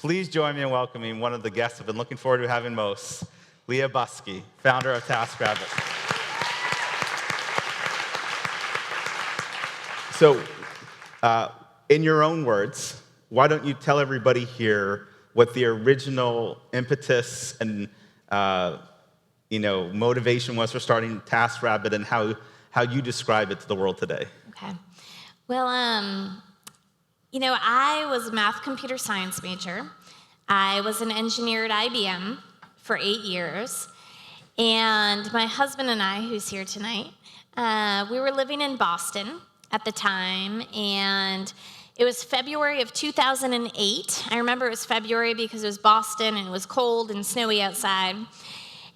Please join me in welcoming one of the guests I've been looking forward to having most, Leah Busque, founder of TaskRabbit. So, in your own words, why don't you tell everybody here what the original impetus and motivation was for starting TaskRabbit and how you describe it to the world today? Okay. Well, I was a math computer science major. I was an engineer at IBM for 8 years. And my husband and I, who's here tonight, we were living in Boston at the time. And it was February of 2008. I remember it was February because it was Boston and it was cold and snowy outside.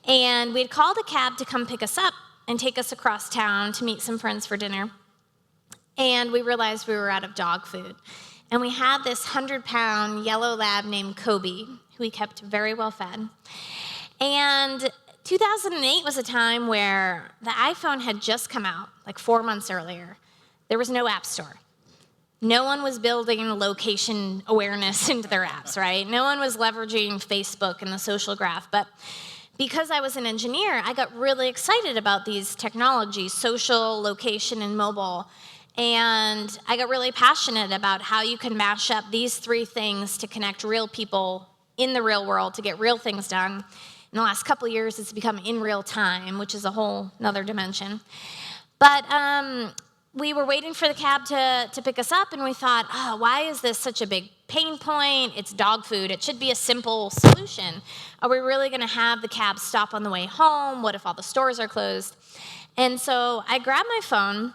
And we had called a cab to come pick us up and take us across town to meet some friends for dinner. And we realized we were out of dog food. And we had this 100-pound yellow lab named Kobe, who we kept very well fed. And 2008 was a time where the iPhone had just come out, like 4 months earlier. There was no app store. No one was building location awareness into their apps, right? No one was leveraging Facebook and the social graph. But because I was an engineer, I got really excited about these technologies, social, location, and mobile. And I got really passionate about how you can mash up these three things to connect real people in the real world to get real things done. In the last couple of years, it's become in real time, which is a whole nother dimension. But we were waiting for the cab to pick us up, and we thought, why is this such a big pain point? It's dog food. It should be a simple solution. Are we really going to have the cab stop on the way home? What if all the stores are closed? And so I grabbed my phone.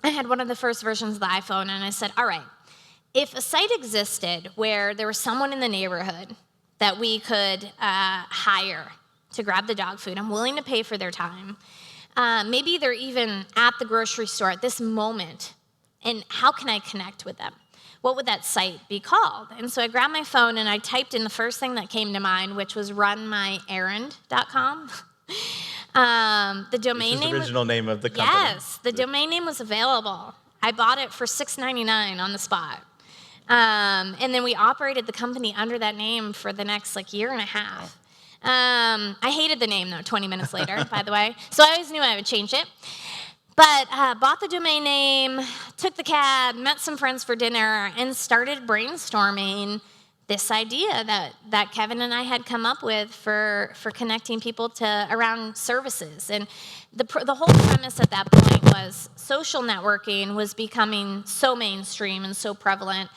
I had one of the first versions of the iPhone, and I said, all right, if a site existed where there was someone in the neighborhood that we could hire to grab the dog food, I'm willing to pay for their time. Maybe they're even at the grocery store at this moment, and how can I connect with them? What would that site be called? And so I grabbed my phone, and I typed in the first thing that came to mind, which was runmyerrand.com. The domain name. The original name of the company. Yes, the domain name was available. I bought it for $6.99 on the spot. And then we operated the company under that name for the next year and a half. I hated the name though 20 minutes later, by the way. So I always knew I would change it. But bought the domain name, took the cab, met some friends for dinner, and started brainstorming this idea that Kevin and I had come up with for connecting people around services. And the whole premise at that point was social networking was becoming so mainstream and so prevalent.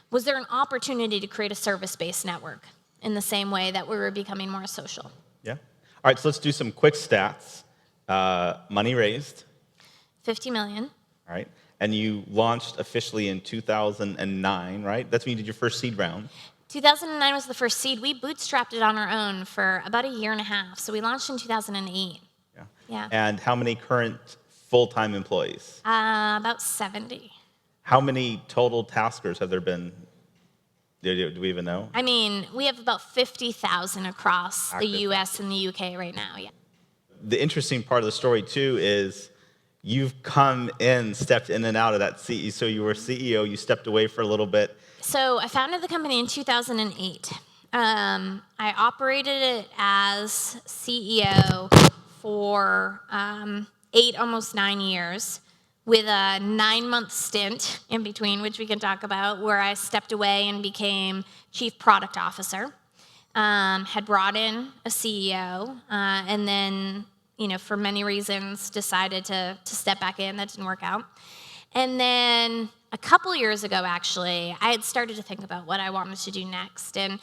Was there an opportunity to create a service-based network in the same way that we were becoming more social? Yeah. All right, so let's do some quick stats. Money raised. $50 million. All right. And you launched officially in 2009, right? That's when you did your first seed round. 2009 was the first seed. We bootstrapped it on our own for about a year and a half. So we launched in 2008. Yeah. And how many current full-time employees? About 70. How many total taskers have there been? Do we even know? I mean, we have about 50,000 across the U.S. and the UK right now, yeah. The interesting part of the story, too, is you've stepped in and out of that CEO. So you were CEO, you stepped away for a little bit. So I founded the company in 2008. I operated it as CEO for 8, almost 9 years, with a 9-month stint in between, which we can talk about, where I stepped away and became Chief Product Officer. Had brought in a CEO, and then, for many reasons, decided to step back in. That didn't work out. And then a couple years ago, actually, I had started to think about what I wanted to do next. And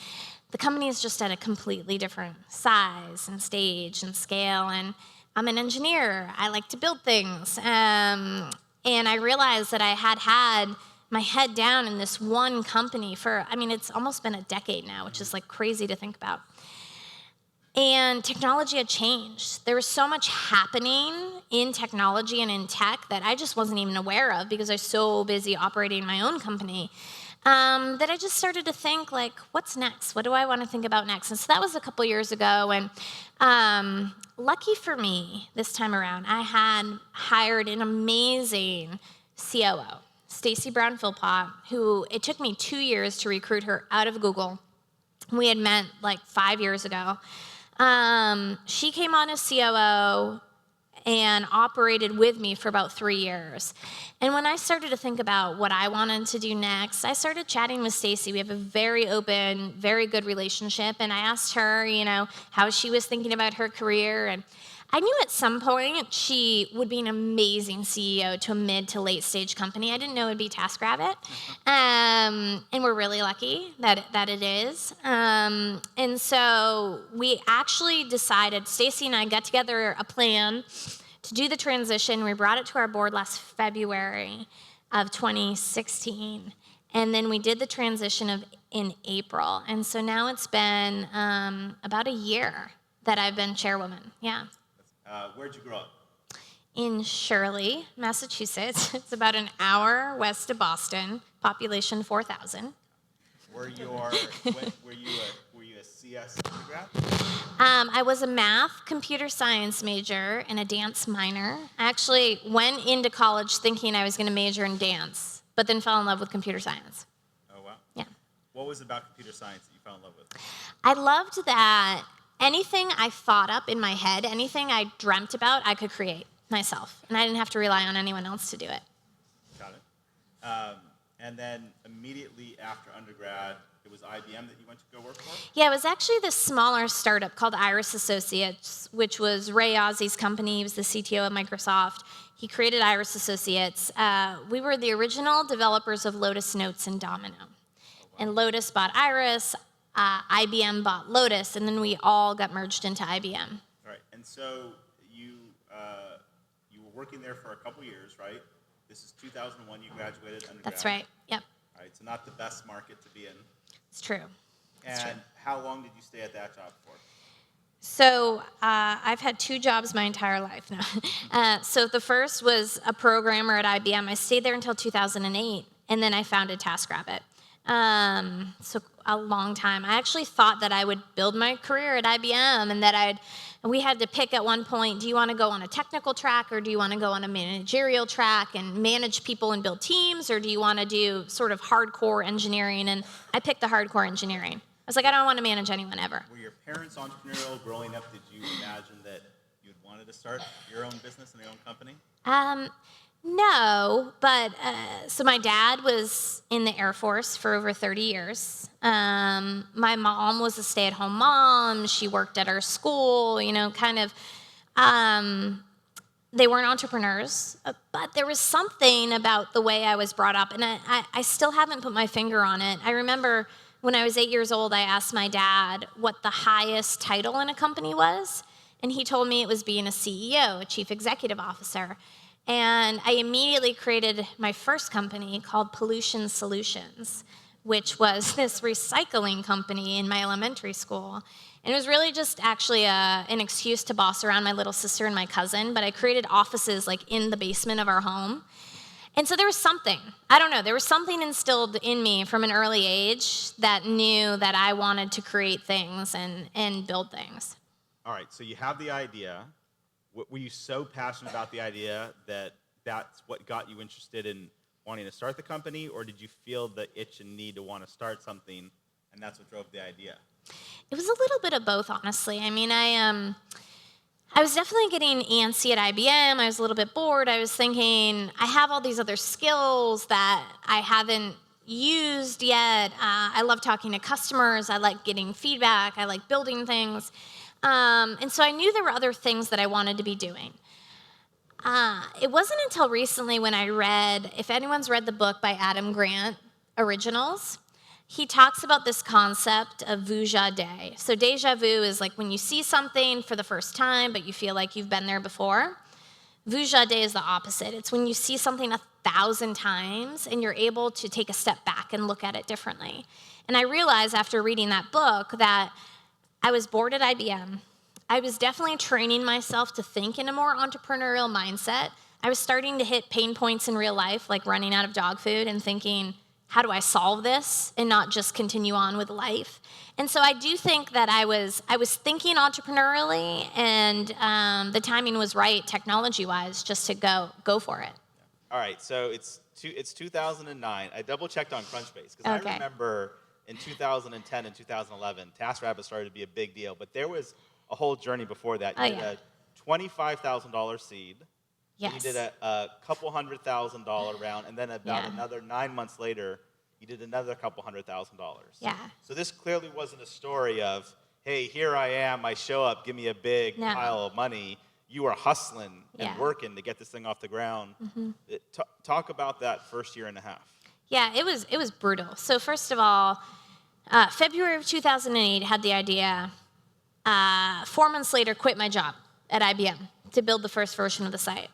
the company is just at a completely different size and stage and scale. And I'm an engineer. I like to build things. And I realized that I had my head down in this one company for, it's almost been a decade now, which is crazy to think about. And technology had changed. There was so much happening in technology and in tech that I just wasn't even aware of because I was so busy operating my own company that I just started to think, what's next? What do I want to think about next? And so that was a couple years ago. And lucky for me, this time around, I had hired an amazing COO, Stacy Brown-Philpott, who it took me 2 years to recruit her out of Google We had met like 5 years ago. She came on as COO and operated with me for about 3 years. And when I started to think about what I wanted to do next, I started chatting with Stacy. We have a very open, very good relationship. And I asked her, how she was thinking about her career. And I knew at some point she would be an amazing CEO to a mid to late stage company. I didn't know it would be TaskRabbit. And we're really lucky that it is. And so we actually decided, Stacy and I got together a plan to do the transition. We brought it to our board last February of 2016. And then we did the transition in April. And so now it's been about a year that I've been chairwoman. Yeah. Where'd you grow up? In Shirley, Massachusetts. It's about an hour west of Boston, population 4,000. Were you a CS undergrad? I was a math, computer science major, and a dance minor. I actually went into college thinking I was going to major in dance, but then fell in love with computer science. Oh, wow. Yeah. What was it about computer science that you fell in love with? I loved that anything I thought up in my head, anything I dreamt about, I could create myself, and I didn't have to rely on anyone else to do it. Got it. And then immediately after undergrad, it was IBM that you went to go work for? Yeah, it was actually this smaller startup called Iris Associates, which was Ray Ozzy's company. He was the CTO of Microsoft. He created Iris Associates. We were the original developers of Lotus Notes and Domino. Oh, wow. And Lotus bought Iris, IBM bought Lotus, and then we all got merged into IBM. All right, and so you were working there for a couple years, right? This is 2001, you graduated undergrad. That's right, yep. All right, so not the best market to be in. It's true. And how long did you stay at that job for? So I've had 2 jobs my entire life now. So the first was a programmer at IBM. I stayed there until 2008, and then I founded TaskRabbit. So a long time. I actually thought that I would build my career at IBM, and that we had to pick at one point, do you want to go on a technical track, or do you want to go on a managerial track and manage people and build teams, or do you want to do sort of hardcore engineering? And I picked the hardcore engineering. I was like, I don't want to manage anyone ever. Were your parents entrepreneurial growing up? Did you imagine that you'd wanted to start your own business and your own company? No, but so my dad was in the Air Force for over 30 years. My mom was a stay-at-home mom. She worked at our school, kind of. They weren't entrepreneurs, but there was something about the way I was brought up, and I still haven't put my finger on it. I remember when I was 8 years old, I asked my dad what the highest title in a company was, and he told me it was being a CEO, a chief executive officer. And I immediately created my first company called Pollution Solutions, which was this recycling company in my elementary school. And it was really just actually an excuse to boss around my little sister and my cousin, but I created offices like in the basement of our home. And so there was something, there was something instilled in me from an early age that knew that I wanted to create things and build things. All right, so you have the idea. Were you so passionate about the idea that that's what got you interested in wanting to start the company, or did you feel the itch and need to want to start something, and that's what drove the idea? It was a little bit of both, honestly. I mean, I was definitely getting antsy at IBM. I was a little bit bored. I was thinking, I have all these other skills that I haven't used yet. I love talking to customers. I like getting feedback. I like building things. And so I knew there were other things that I wanted to be doing. It wasn't until recently when I read, if anyone's read the book by Adam Grant, Originals, he talks about this concept of vuja de. So déjà vu is like when you see something for the first time, but you feel like you've been there before. Vuja de is the opposite. It's when you see something 1,000 times and you're able to take a step back and look at it differently. And I realized after reading that book that I was bored at IBM. I was definitely training myself to think in a more entrepreneurial mindset. I was starting to hit pain points in real life, like running out of dog food and thinking, how do I solve this and not just continue on with life? And so I do think that I was thinking entrepreneurially, and the timing was right technology-wise just to go for it. All right, so it's 2009. I double-checked on Crunchbase because I remember in 2010 and 2011, TaskRabbit started to be a big deal. But there was a whole journey before that. You did a $25,000 seed. Yes. You did a couple $100,000 round, and then about another 9 months later, you did another couple $100,000. Yeah. So this clearly wasn't a story of, hey, here I am, I show up, give me a big pile of money. You were hustling and working to get this thing off the ground. Talk about that first year and a half. Yeah, it was brutal. So first of all, February of 2008, had the idea. 4 months later, quit my job at IBM to build the first version of the site.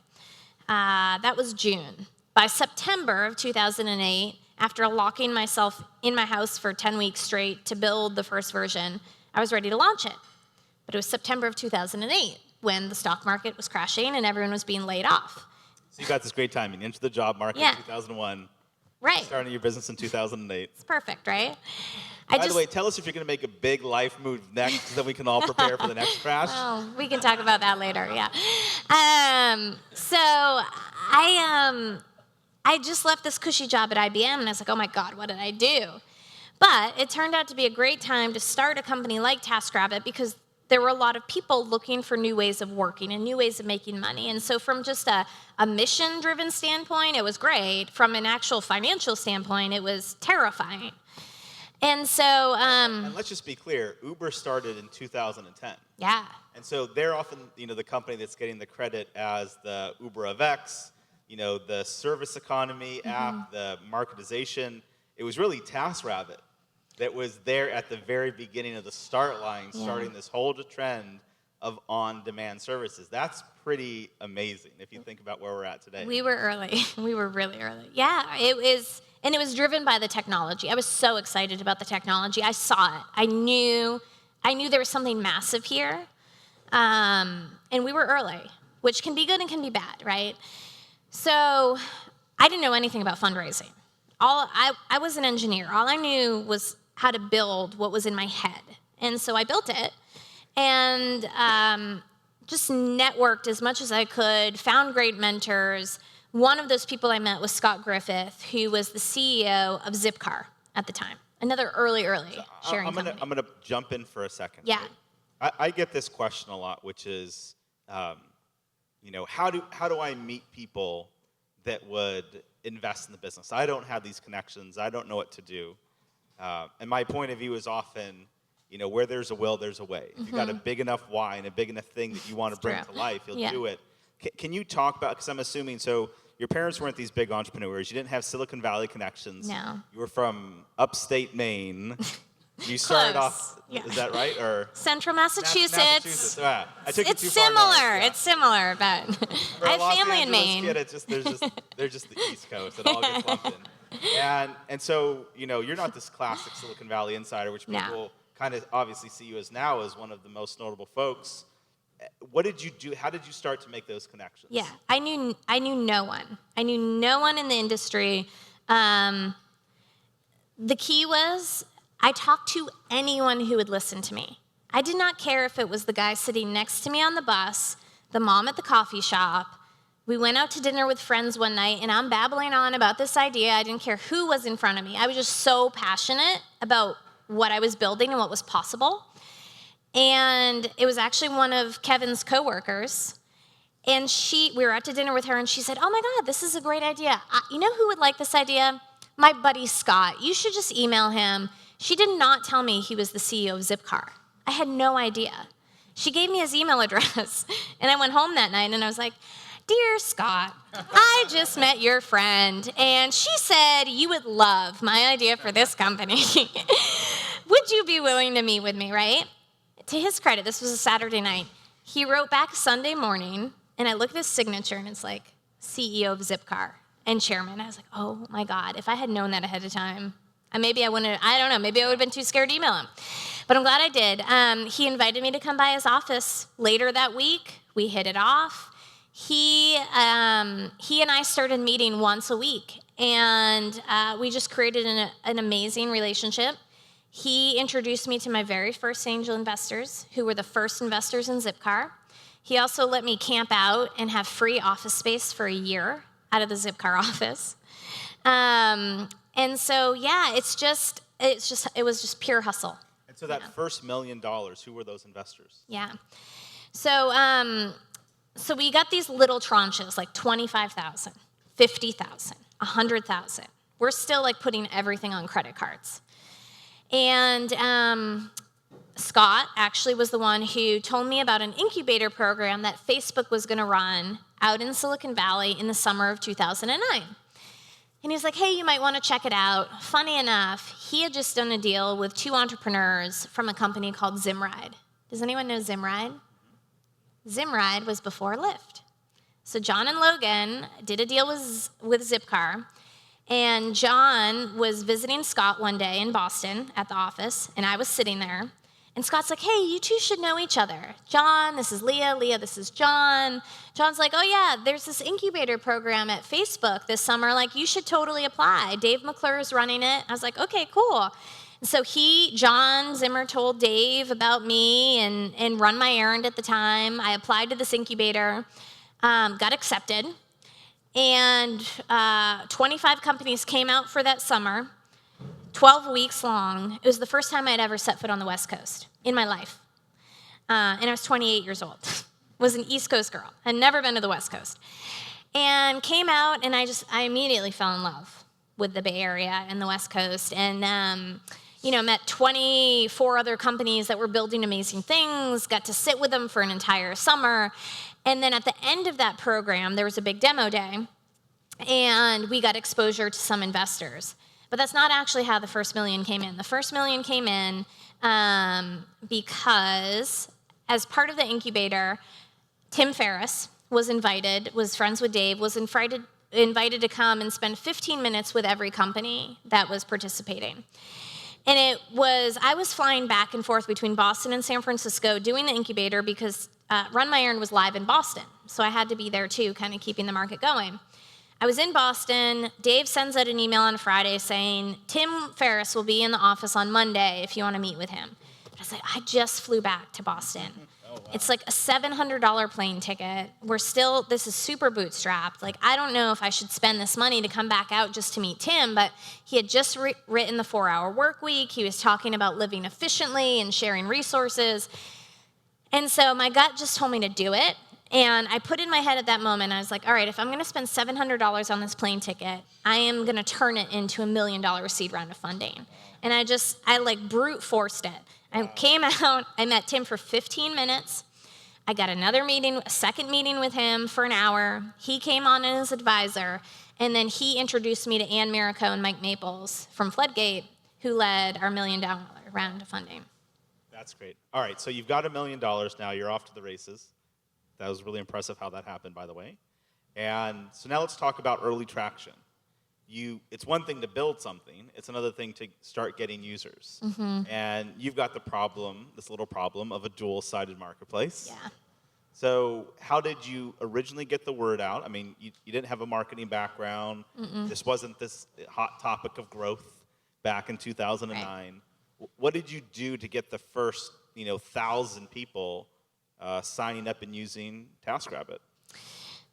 That was June. By September of 2008, after locking myself in my house for 10 weeks straight to build the first version, I was ready to launch it. But it was September of 2008 when the stock market was crashing and everyone was being laid off. So you got this great timing. Into the job market in 2001. Right. Starting your business in 2008. It's perfect, right? By the way, tell us if you're going to make a big life move next so that we can all prepare for the next crash. Oh, we can talk about that later, yeah. So I just left this cushy job at IBM, and I was like, oh my God, what did I do? But it turned out to be a great time to start a company like TaskRabbit because there were a lot of people looking for new ways of working and new ways of making money. And so from just a mission-driven standpoint, it was great. From an actual financial standpoint, it was terrifying. And so... and let's just be clear, Uber started in 2010. Yeah. And so they're often, the company that's getting the credit as the Uber of X, the service economy app, the marketization. It was really TaskRabbit that was there at the very beginning of the start line, starting this whole trend of on-demand services. That's pretty amazing if you think about where we're at today. We were early. We were really early. Yeah, it was driven by the technology. I was so excited about the technology. I saw it. I knew there was something massive here, and we were early, which can be good and can be bad, right? So I didn't know anything about fundraising. I was an engineer. All I knew was how to build what was in my head. And so I built it and just networked as much as I could, found great mentors. One of those people I met was Scott Griffith, who was the CEO of Zipcar at the time. Another early sharing company. I'm gonna jump in for a second. Yeah. Right? I get this question a lot, which is, how do I meet people that would invest in the business? I don't have these connections. I don't know what to do. And my point of view is often, where there's a will, there's a way. If you've got a big enough why and a big enough thing that you want to bring to life, you'll do it. Can you talk about, because I'm assuming, so your parents weren't these big entrepreneurs. You didn't have Silicon Valley connections. No. You were from upstate Maine. You started off, is that right? Or Central Massachusetts. I took it too similar. far north. It's similar, but I have family in Maine. They're just the East Coast. It all gets lumped in. And so, you're not this classic Silicon Valley insider, which people kind of obviously see you as now as one of the most notable folks. What did you do? How did you start to make those connections? Yeah, I knew no one. I knew no one in the industry. The key was I talked to anyone who would listen to me. I did not care if it was the guy sitting next to me on the bus, the mom at the coffee shop. We went out to dinner with friends one night, and I'm babbling on about this idea. I didn't care who was in front of me. I was just so passionate about what I was building and what was possible. And it was actually one of Kevin's coworkers. And we were out to dinner with her, and she said, oh my God, this is a great idea. You know who would like this idea? My buddy Scott. You should just email him. She did not tell me he was the CEO of Zipcar. I had no idea. She gave me his email address, and I went home that night, and I was like, dear Scott, I just met your friend, and she said you would love my idea for this company. Would you be willing to meet with me, right? To his credit, this was a Saturday night. He wrote back Sunday morning, and I looked at his signature, and it's like, CEO of Zipcar and chairman. I was like, oh my God, if I had known that ahead of time, maybe I wouldn't, I don't know, maybe I would have been too scared to email him. But I'm glad I did. He invited me to come by his office later that week. We hit it off. He and I started meeting once a week, and we just created an amazing relationship. He introduced me to my very first angel investors, who were the first investors in Zipcar. He also let me camp out and have free office space for a year out of the Zipcar office. And so, yeah, it's just, it was just pure hustle. And so that first $1 million, who were those investors? Yeah. So we got these little tranches, like 25,000, 50,000, 100,000. We're still like putting everything on credit cards. And Scott actually was the one who told me about an incubator program that Facebook was going to run out in Silicon Valley in the summer of 2009. And he was like, hey, you might want to check it out. Funny enough, he had just done a deal with 2 entrepreneurs from a company called Zimride. Does anyone know Zimride? Zimride was before Lyft. So John and Logan did a deal with Zipcar. And John was visiting Scott one day in Boston at the office, and I was sitting there. And Scott's like, hey, you two should know each other. John, this is Leah. Leah, this is John. John's like, oh, yeah, there's this incubator program at Facebook this summer. Like, you should totally apply. Dave McClure is running it. I was like, okay, cool. And so John Zimmer told Dave about me and run my errand at the time. I applied to this incubator, got accepted. And 25 companies came out for that summer, 12 weeks long. It was the first time I'd ever set foot on the West Coast in my life. And I was 28 years old. Was an East Coast girl. Had never been to the West Coast. And came out, and I immediately fell in love with the Bay Area and the West Coast. And, met 24 other companies that were building amazing things, got to sit with them for an entire summer. And then at the end of that program, there was a big demo day, and we got exposure to some investors. But that's not actually how the first $1 million came in. The first $1 million came in because as part of the incubator, Tim Ferriss was friends with Dave, was invited to come and spend 15 minutes with every company that was participating. And I was flying back and forth between Boston and San Francisco doing the incubator because Run My Errand was live in Boston. So I had to be there too, kind of keeping the market going. I was in Boston. Dave sends out an email on Friday saying, Tim Ferriss will be in the office on Monday if you want to meet with him. I was like, I just flew back to Boston. Oh, wow. It's like a $700 plane ticket. This is super bootstrapped. Like, I don't know if I should spend this money to come back out just to meet Tim, but he had just written the 4-Hour Work Week. He was talking about living efficiently and sharing resources. And so my gut just told me to do it. And I put in my head at that moment, I was like, all right, if I'm going to spend $700 on this plane ticket, I am going to turn it into $1 million seed round of funding. And I brute forced it. I came out, I met Tim for 15 minutes. I got a second meeting with him for an hour. He came on as advisor. And then he introduced me to Ann Miraco and Mike Maples from Floodgate, who led our $1 million round of funding. That's great. All right, so you've got $1 million now. You're off to the races. That was really impressive how that happened, by the way. And so now let's talk about early traction. It's one thing to build something. It's another thing to start getting users. Mm-hmm. And you've got this little problem of a dual-sided marketplace. Yeah. So how did you originally get the word out? I mean, you didn't have a marketing background. Mm-mm. This wasn't this hot topic of growth back in 2009. Right. What did you do to get the first 1,000 people signing up and using TaskRabbit?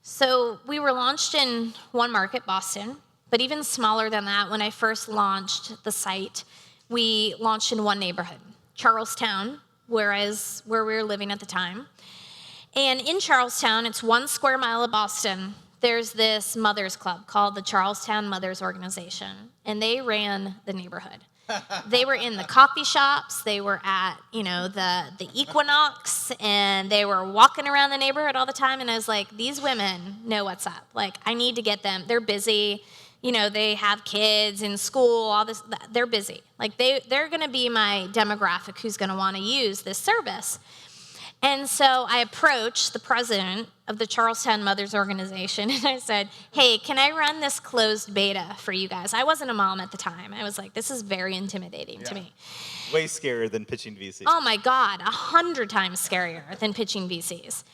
So we were launched in one market, Boston, but even smaller than that, when I first launched the site, we launched in one neighborhood, Charlestown, where we were living at the time. And in Charlestown, it's 1 square mile of Boston, there's this mothers club called the Charlestown Mothers Organization, and they ran the neighborhood. They were in the coffee shops, they were at, the Equinox, and they were walking around the neighborhood all the time, and I was like, these women know what's up. Like, I need to get them. They're busy. They have kids in school, all this. They're busy. Like, they're going to be my demographic who's going to want to use this service. And so I approached the president of the Charlestown Mothers Organization, and I said, hey, can I run this closed beta for you guys? I wasn't a mom at the time. I was like, this is very intimidating to me. Way scarier than pitching VCs. Oh, my God, 100 times scarier than pitching VCs.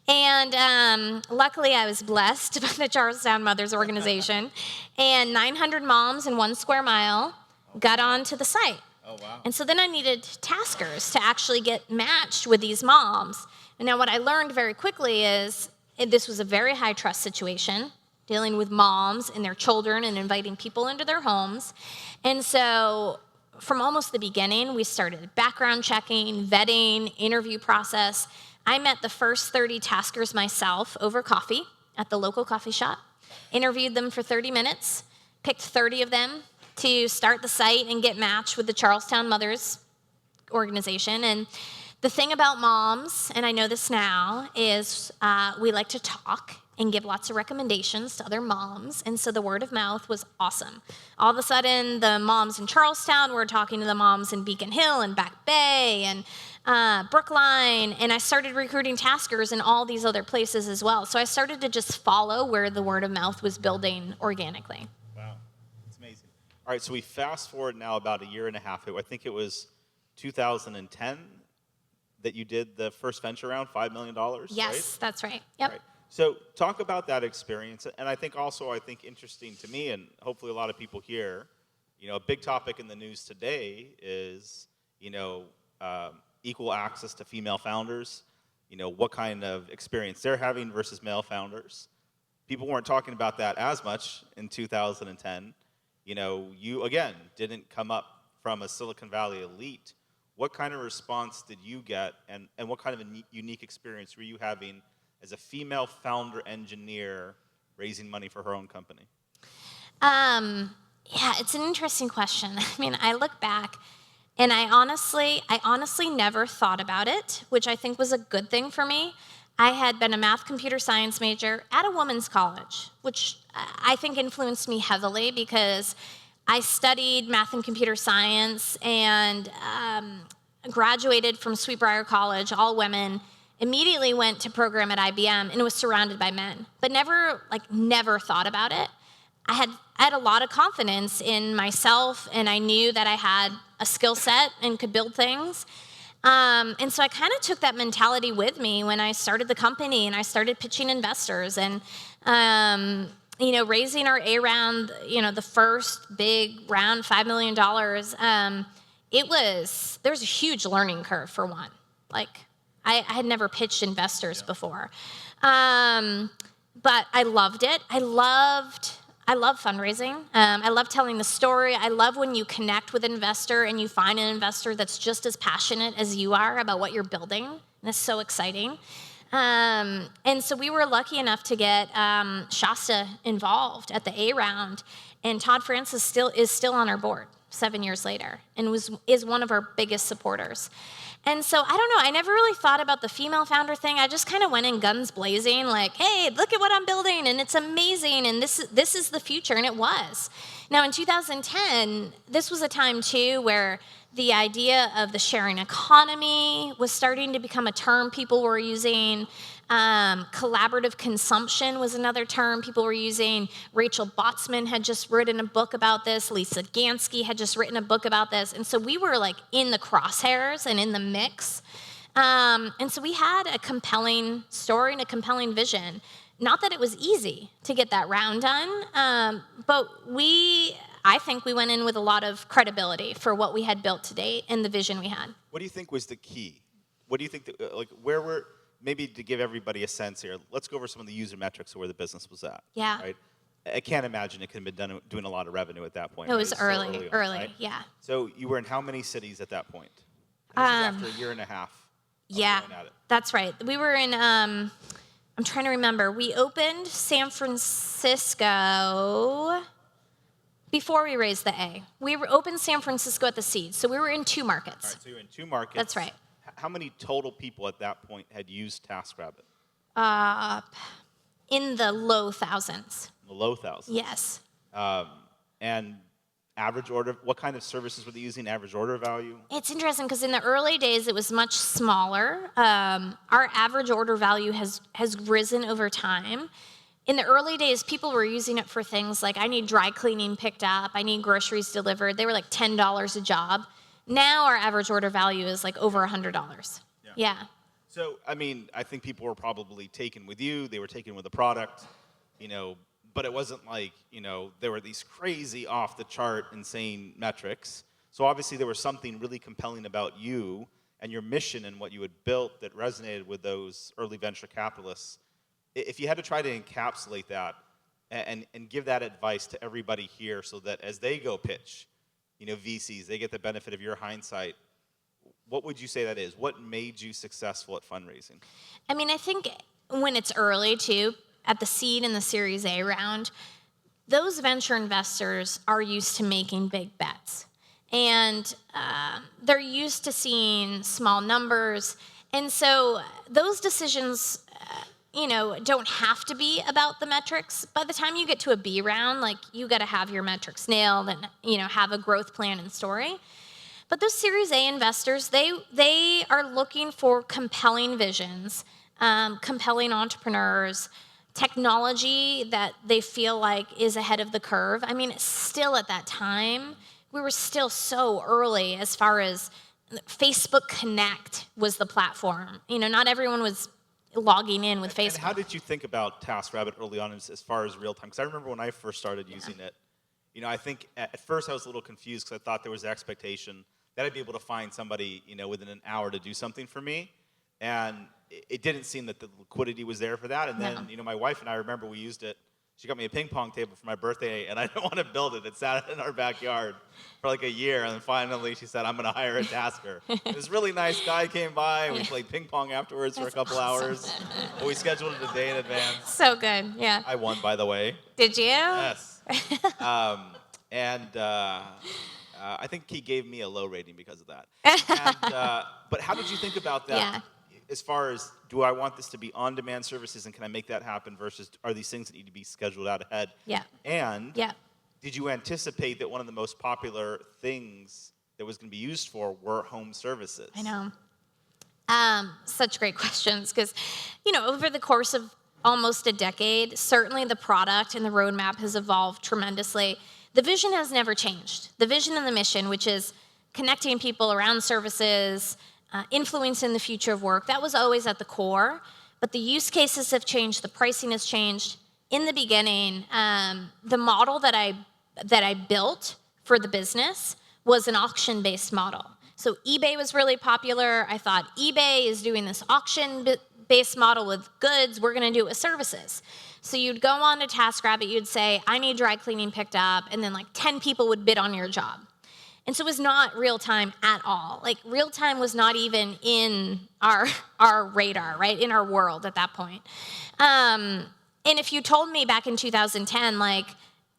And luckily, I was blessed by the Charlestown Mothers Organization, and 900 moms in 1 square mile got onto the site. Oh, wow. And so then I needed taskers to actually get matched with these moms. And now what I learned very quickly is this was a very high trust situation, dealing with moms and their children and inviting people into their homes. And so from almost the beginning, we started background checking, vetting, interview process. I met the first 30 taskers myself over coffee at the local coffee shop, interviewed them for 30 minutes, picked 30 of them to start the site and get matched with the Charlestown Mothers organization. And the thing about moms, and I know this now, is we like to talk and give lots of recommendations to other moms. And so the word of mouth was awesome. All of a sudden, the moms in Charlestown were talking to the moms in Beacon Hill and Back Bay and Brookline. And I started recruiting taskers in all these other places as well. So I started to just follow where the word of mouth was building organically. Wow, that's amazing. All right, so we fast forward now about a year and a half. I think it was 2010 that you did the first venture round, $5 million, Yes, right? that's right. Yep. Right. So talk about that experience. And I think interesting to me, and hopefully a lot of people here, a big topic in the news today is, equal access to female founders, what kind of experience they're having versus male founders. People weren't talking about that as much in 2010. You, again, didn't come up from a Silicon Valley elite. What kind of response did you get, and what kind of a unique experience were you having as a female founder engineer raising money for her own company? Yeah, it's an interesting question. I mean, I look back, and I honestly never thought about it, which I think was a good thing for me. I had been a math computer science major at a women's college, which I think influenced me heavily because I studied math and computer science and graduated from Sweetbriar College, all women, immediately went to program at IBM and was surrounded by men, but never thought about it. I had a lot of confidence in myself, and I knew that I had a skill set and could build things. And so I kind of took that mentality with me when I started the company and I started pitching investors and, raising our A round, the first big round, $5 million. There was a huge learning curve for one. I had never pitched investors before. But I loved it. I love fundraising. I love telling the story. I love when you connect with an investor and you find an investor that's just as passionate as you are about what you're building. And it's so exciting. And so we were lucky enough to get Shasta involved at the A round. And Todd Francis is still on our board 7 years later and is one of our biggest supporters. And so, I don't know, I never really thought about the female founder thing. I just kind of went in guns blazing, like, hey, look at what I'm building, and it's amazing, and this is the future, and it was. Now, in 2010, this was a time, too, where the idea of the sharing economy was starting to become a term people were using. Collaborative consumption was another term people were using. Rachel Botsman had just written a book about this. Lisa Gansky had just written a book about this. And so we were in the crosshairs and in the mix. And so we had a compelling story and a compelling vision. Not that it was easy to get that round done, but I think we went in with a lot of credibility for what we had built to date and the vision we had. What do you think was the key? What do you think, where were... Maybe to give everybody a sense here, let's go over some of the user metrics of where the business was at. Yeah. Right? I can't imagine it could have been doing a lot of revenue at that point. It was early, so early on, right? Yeah. So you were in how many cities at that point? This is after a year and a half. Yeah, that's right. We were in, I'm trying to remember, we opened San Francisco before we raised the A. We opened San Francisco at the seed, so we were in 2 markets. All right, so you were in 2 markets. That's right. How many total people at that point had used TaskRabbit? In the low thousands. The low thousands? Yes. And average order, what kind of services were they using, average order value? It's interesting because in the early days, it was much smaller. Our average order value has risen over time. In the early days, people were using it for things like, I need dry cleaning picked up, I need groceries delivered. They were like $10 a job. Now our average order value is over $100. Yeah. So, I think people were probably taken with you. They were taken with the product, but it wasn't there were these crazy off-the-chart, insane metrics. So obviously there was something really compelling about you and your mission and what you had built that resonated with those early venture capitalists. If you had to try to encapsulate that and give that advice to everybody here so that as they go pitch, VCs, they get the benefit of your hindsight. What would you say that is? What made you successful at fundraising? I mean, I think when it's early too, at the seed and the Series A round, those venture investors are used to making big bets. And they're used to seeing small numbers. And so those decisions, don't have to be about the metrics. By the time you get to a B round, like, you got to have your metrics nailed and, have a growth plan and story. But those Series A investors, they are looking for compelling visions, compelling entrepreneurs, technology that they feel like is ahead of the curve. I mean, still at that time, we were still so early as far as Facebook Connect was the platform. Not everyone was logging in with Facebook. And how did you think about TaskRabbit early on as far as real time? Because I remember when I first started using it, I think at first I was a little confused because I thought there was the expectation that I'd be able to find somebody, within an hour to do something for me. And it didn't seem that the liquidity was there for that. And then, my wife and I, remember we used it. She got me a ping pong table for my birthday, and I didn't want to build it. It sat in our backyard for like a year, and then finally she said, I'm going to hire a tasker. This really nice guy came by, and we played ping pong afterwards for a couple hours. But we scheduled it a day in advance. So good, yeah. I won, by the way. Did you? Yes. I think he gave me a low rating because of that. But how did you think about that? Yeah. As far as, do I want this to be on-demand services, and can I make that happen, versus are these things that need to be scheduled out ahead? Yeah. And did you anticipate that one of the most popular things that was going to be used for were home services? I know. Such great questions, because, over the course of almost a decade, certainly the product and the roadmap has evolved tremendously. The vision has never changed. The vision and the mission, which is connecting people around services, influencing the future of work, that was always at the core. But the use cases have changed. The pricing has changed. In the beginning, the model that I built for the business was an auction-based model. So eBay was really popular. I thought, eBay is doing this auction-based model with goods. We're going to do it with services. So you'd go on to TaskRabbit. You'd say, I need dry cleaning picked up. And then 10 people would bid on your job. And so it was not real time at all. Real time was not even in our radar, right? In our world at that point. And if you told me back in 2010,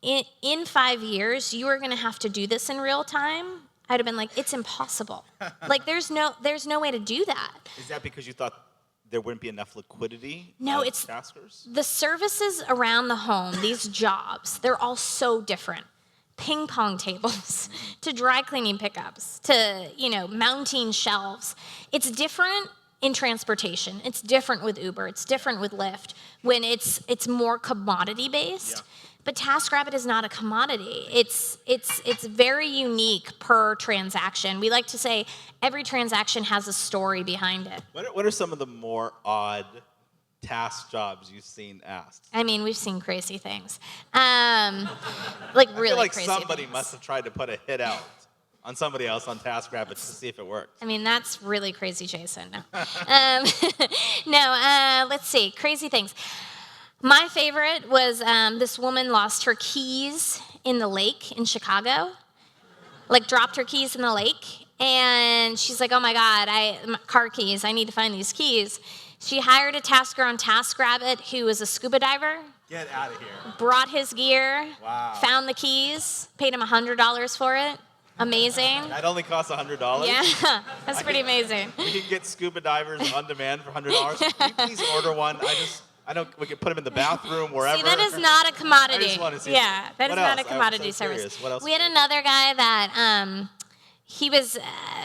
in 5 years, you are going to have to do this in real time, I'd have been like, it's impossible. There's no way to do that. Is that because you thought there wouldn't be enough liquidity? No, it's taskers? The services around the home, these jobs, they're all so different. Ping pong tables, to dry cleaning pickups, to, mounting shelves. It's different in transportation. It's different with Uber. It's different with Lyft when it's more commodity based. Yeah. But TaskRabbit is not a commodity. It's very unique per transaction. We like to say every transaction has a story behind it. What are some of the more odd task jobs you've seen asked? I mean, we've seen crazy things. Really I feel like crazy somebody things. must have tried to put a hit out on somebody else on TaskRabbit to see if it worked. I mean, that's really crazy, Jason. No. Let's see. Crazy things. My favorite was this woman lost her keys in the lake in Chicago. Dropped her keys in the lake. And she's like, oh my God, my car keys. I need to find these keys. She hired a tasker on TaskRabbit who was a scuba diver. Get out of here. Brought his gear. Wow. Found the keys. Paid him $100 for it. Amazing. That only costs $100? Yeah, that's pretty amazing. We can get scuba divers on demand for $100. Can you please order one? We could put them in the bathroom, wherever. See, that is not a commodity. I just want to see that is not a commodity service. We had another guy that he was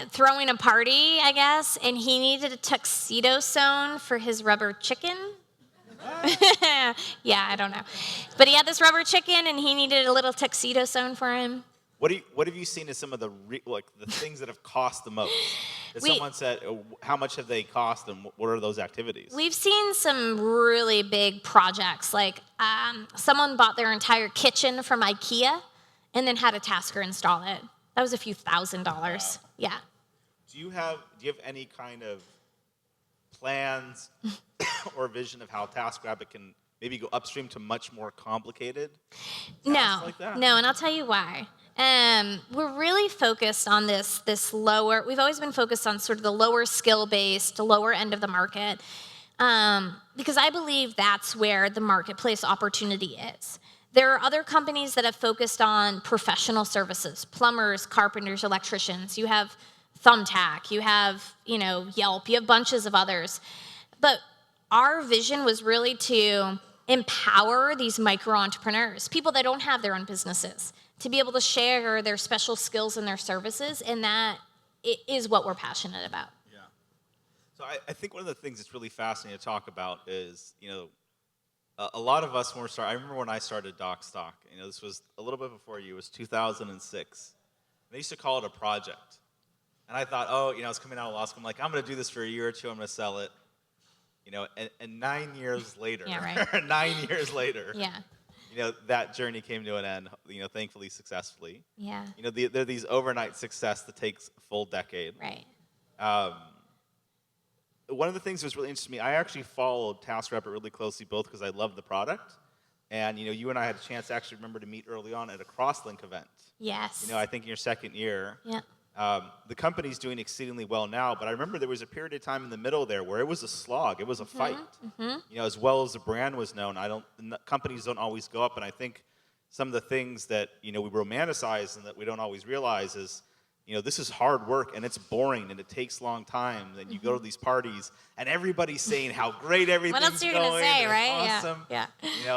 throwing a party, I guess, and he needed a tuxedo sewn for his rubber chicken. Yeah, I don't know. But he had this rubber chicken, and he needed a little tuxedo sewn for him. What have you seen as some of the things that have cost the most? Someone said, how much have they cost, and what are those activities? We've seen some really big projects. Someone bought their entire kitchen from IKEA and then had a tasker install it. That was a few $1,000s. Wow. Yeah. Do you have any kind of plans or vision of how TaskRabbit can maybe go upstream to much more complicated tasks No, like that? no, and I'll tell you why. We're really focused on this lower. We've always been focused on sort of the lower skill-based, lower end of the market, because I believe that's where the marketplace opportunity is. There are other companies that have focused on professional services: plumbers, carpenters, electricians. You have Thumbtack, you have Yelp, you have bunches of others, but our vision was really to empower these micro entrepreneurs, people that don't have their own businesses, to be able to share their special skills and their services, and that is what we're passionate about. Yeah. So I think one of the things that's really fascinating to talk about is, a lot of us when we're starting, I remember when I started DocStock, this was a little bit before you, it was 2006. They used to call it a project. And I thought, I was coming out of law school, I'm like, I'm going to do this for a year or two, I'm going to sell it. And 9 years later, Yeah, right. 9 years later, Yeah, that journey came to an end, thankfully successfully. yeah, There are these overnight success that takes a full decade. right. One of the things that was really interesting to me, I actually followed TaskRabbit really closely, both because I love the product, and you and I had a chance to actually remember to meet early on at a Crosslink event. Yes. I think in your second year. Yeah. The company's doing exceedingly well now, but I remember there was a period of time in the middle there where it was a slog, it was a fight. As well as the brand was known, companies don't always go up, and I think some of the things that we romanticize and that we don't always realize is, this is hard work and it's boring and it takes a long time. Then you go to these parties and everybody's saying how great everything's going. What else are you gonna say, and right? it's awesome. Yeah.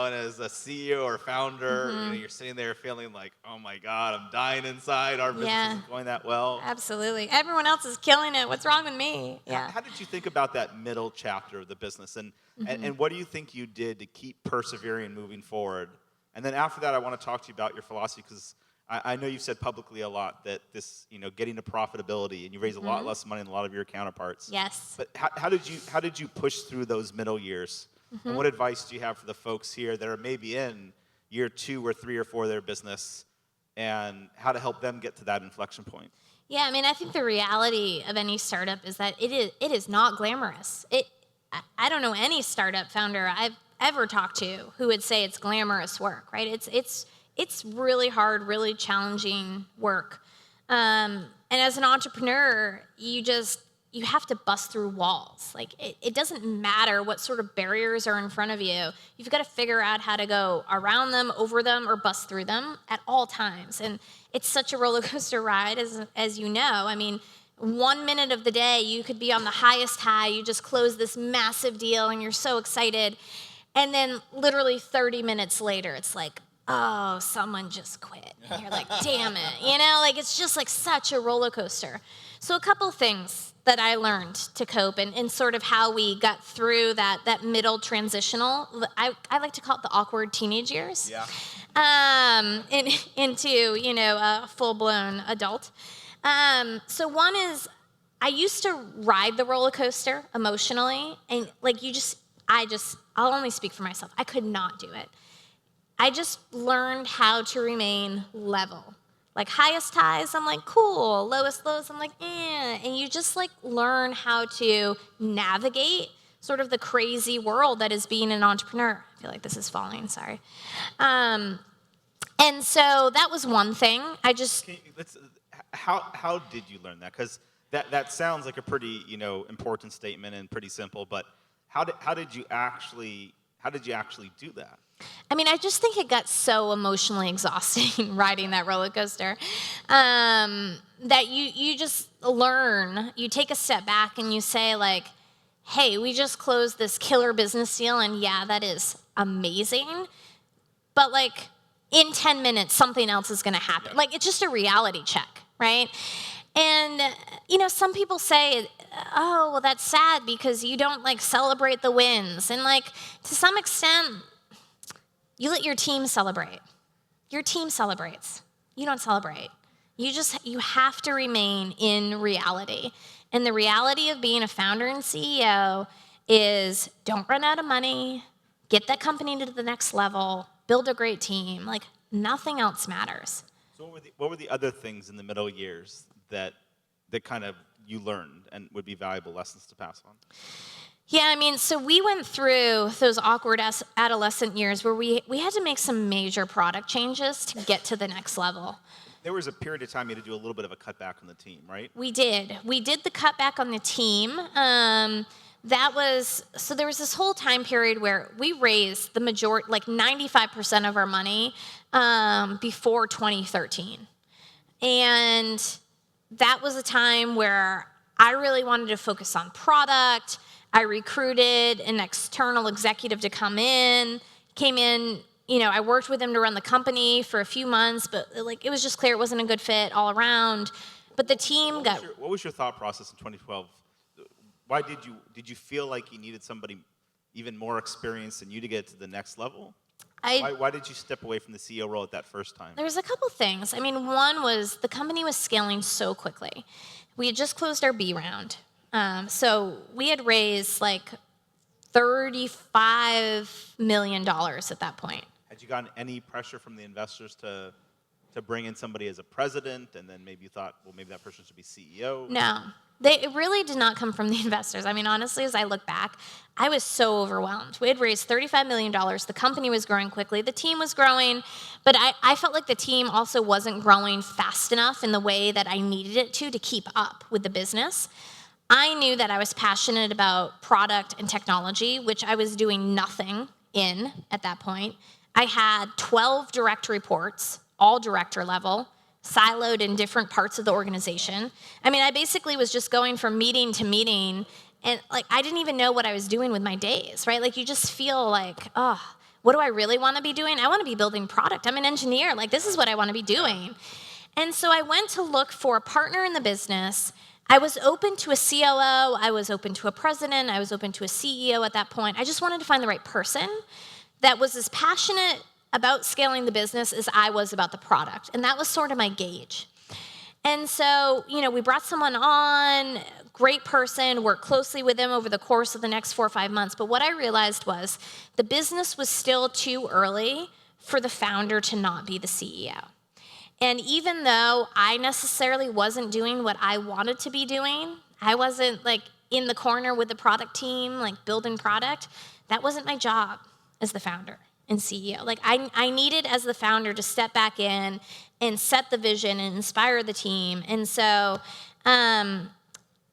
And as a CEO or founder, you're sitting there feeling like, oh my God, I'm dying inside. Our business isn't going that well. Absolutely. Everyone else is killing it. What's wrong with me? Yeah. How did you think about that middle chapter of the business, and what do you think you did to keep persevering and moving forward? And then after that, I want to talk to you about your philosophy, because I know you've said publicly a lot that this, getting to profitability, and you raise a lot less money than a lot of your counterparts. Yes. But how did you push through those middle years? And what advice do you have for the folks here that are maybe in year 2 or 3 or 4 of their business, and how to help them get to that inflection point? Yeah, I think the reality of any startup is that it is not glamorous. I don't know any startup founder I've ever talked to who would say it's glamorous work, right? It's really hard, really challenging work. And as an entrepreneur, you have to bust through walls. Like, it doesn't matter what sort of barriers are in front of you. You've got to figure out how to go around them, over them, or bust through them at all times. And it's such a roller coaster ride, as you know. 1 minute of the day, you could be on the highest high. You just closed this massive deal, and you're so excited. And then literally 30 minutes later, it's like, oh, someone just quit. And you're like, damn it. It's just like such a roller coaster. So a couple things that I learned to cope, and sort of how we got through that middle transitional, I like to call it the awkward teenage years. Yeah. Into, a full-blown adult. So one is, I used to ride the roller coaster emotionally, and I'll only speak for myself. I could not do it. I just learned how to remain level. Like, highest highs, I'm like, cool. Lowest lows, I'm like, eh. And you just learn how to navigate sort of the crazy world that is being an entrepreneur. I feel like this is falling, sorry. And so that was one thing. How did you learn that? Because that sounds like a pretty important statement and pretty simple. But how did you actually do that? I just think it got so emotionally exhausting riding that roller coaster, that you just learn. You take a step back and you say, hey, we just closed this killer business deal, and yeah, that is amazing. But in 10 minutes, something else is going to happen. Yeah. It's just a reality check, right? And, some people say, oh, well, that's sad because you don't celebrate the wins. And to some extent, you let your team celebrate. Your team celebrates. You don't celebrate. You have to remain in reality. And the reality of being a founder and CEO is, don't run out of money, get that company to the next level, build a great team. Nothing else matters. So what were the other things in the middle years that kind of you learned and would be valuable lessons to pass on? Yeah, I mean, so we went through those awkward adolescent years where we had to make some major product changes to get to the next level. There was a period of time you had to do a little bit of a cutback on the team, right? We did. We did the cutback on the team. So there was this whole time period where we raised the majority, like 95% of our money before 2013. And that was a time where I really wanted to focus on product. I recruited an external executive to came in, I worked with him to run the company for a few months, but like it was just clear it wasn't a good fit all around. But the team What was your thought process in 2012? Why did you feel like you needed somebody even more experienced than you to get to the next level? Why did you step away from the CEO role at that first time? There was a couple things. I mean, one was the company was scaling so quickly. We had just closed our B round. So we had raised like $35 million at that point. Had you gotten any pressure from the investors to bring in somebody as a president, and then maybe you thought, well, maybe that person should be CEO? No. It really did not come from the investors. I mean, honestly, as I look back, I was so overwhelmed. We had raised $35 million. The company was growing quickly. The team was growing. But I felt like the team also wasn't growing fast enough in the way that I needed it to keep up with the business. I knew that I was passionate about product and technology, which I was doing nothing in at that point. I had 12 direct reports, all director level, siloed in different parts of the organization. I mean, I basically was just going from meeting to meeting, and like I didn't even know what I was doing with my days, right? Like you just feel like, oh, what do I really want to be doing? I want to be building product. I'm an engineer. Like this is what I want to be doing. And so I went to look for a partner in the business. I was open to a COO. I was open to a president. I was open to a CEO at that point. I just wanted to find the right person that was as passionate about scaling the business as I was about the product. And that was sort of my gauge. And so, we brought someone on, great person, worked closely with them over the course of the next 4 or 5 months. But what I realized was the business was still too early for the founder to not be the CEO. And even though I necessarily wasn't doing what I wanted to be doing, I wasn't like in the corner with the product team, like building product, that wasn't my job as the founder and CEO. Like I needed as the founder to step back in and set the vision and inspire the team. And so, in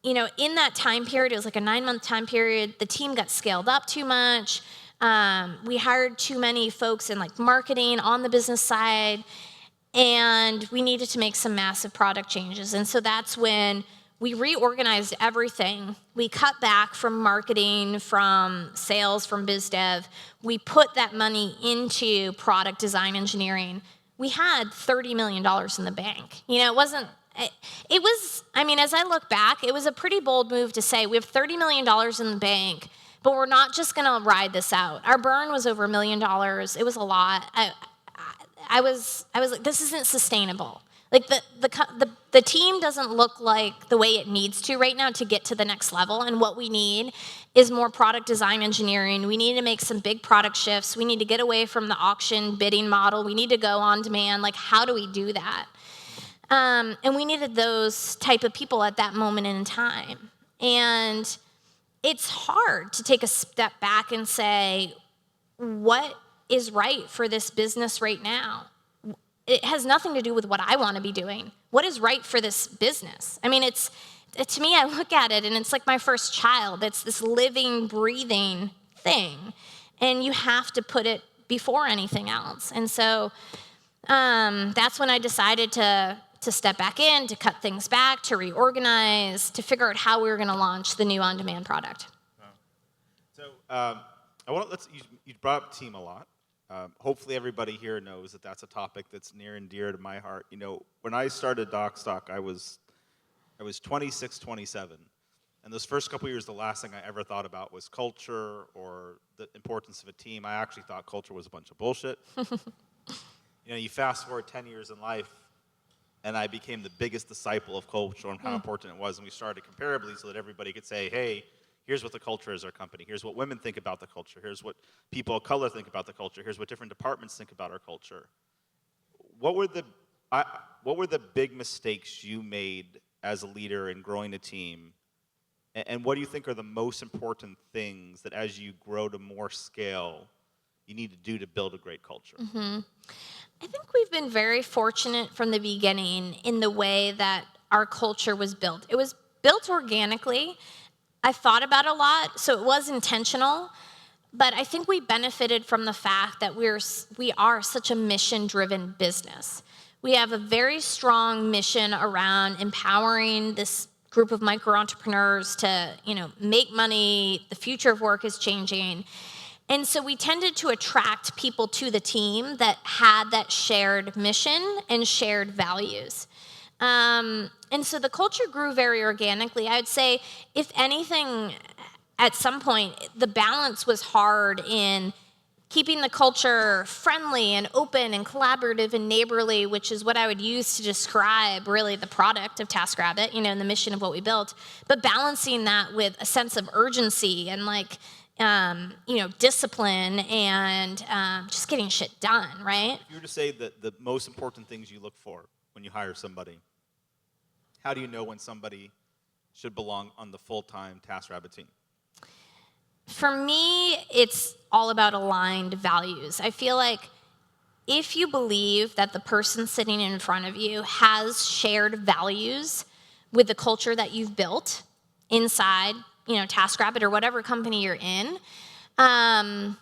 that time period, it was like a 9-month time period, the team got scaled up too much. We hired too many folks in like marketing on the business side, and we needed to make some massive product changes. And so that's when we reorganized everything. We cut back from marketing, from sales, from biz dev. We put that money into product design engineering. We had $30 million in the bank. As I look back, it was a pretty bold move to say we have $30 million in the bank, but we're not just gonna ride this out. Our burn was over $1 million. It was a lot. I was like, this isn't sustainable. Like the team doesn't look like the way it needs to right now to get to the next level. And what we need is more product design engineering. We need to make some big product shifts. We need to get away from the auction bidding model. We need to go on demand. Like, how do we do that? And we needed those type of people at that moment in time. And it's hard to take a step back and say, what is right for this business right now? It has nothing to do with what I want to be doing. What is right for this business? I mean, to me, I look at it and it's like my first child. It's this living, breathing thing. And you have to put it before anything else. And so that's when I decided to step back in, to cut things back, to reorganize, to figure out how we were going to launch the new on-demand product. So you brought up team a lot. Hopefully everybody here knows that that's a topic that's near and dear to my heart. When I started DocStock, I was 26, 27. And those first couple years, the last thing I ever thought about was culture or the importance of a team. I actually thought culture was a bunch of bullshit. You fast forward 10 years in life, and I became the biggest disciple of culture and how important it was. And we started comparably so that everybody could say, hey, here's what the culture is our company. Here's what women think about the culture. Here's what people of color think about the culture. Here's what different departments think about our culture. What were the big mistakes you made as a leader in growing a team And what do you think are the most important things that as you grow to more scale, you need to do to build a great culture? I think we've been very fortunate from the beginning in the way that our culture was built. It was built organically. I thought about it a lot, so it was intentional. But I think we benefited from the fact that we are such a mission-driven business. We have a very strong mission around empowering this group of micro-entrepreneurs to, make money. The future of work is changing. And so we tended to attract people to the team that had that shared mission and shared values. And so the culture grew very organically. I would say, if anything, at some point, the balance was hard in keeping the culture friendly and open and collaborative and neighborly, which is what I would use to describe really the product of TaskRabbit, and the mission of what we built, but balancing that with a sense of urgency and discipline and just getting shit done, right? If you were to say that the most important things you look for when you hire somebody, how do you know when somebody should belong on the full-time TaskRabbit team? For me, it's all about aligned values. I feel like if you believe that the person sitting in front of you has shared values with the culture that you've built inside, TaskRabbit or whatever company you're in, and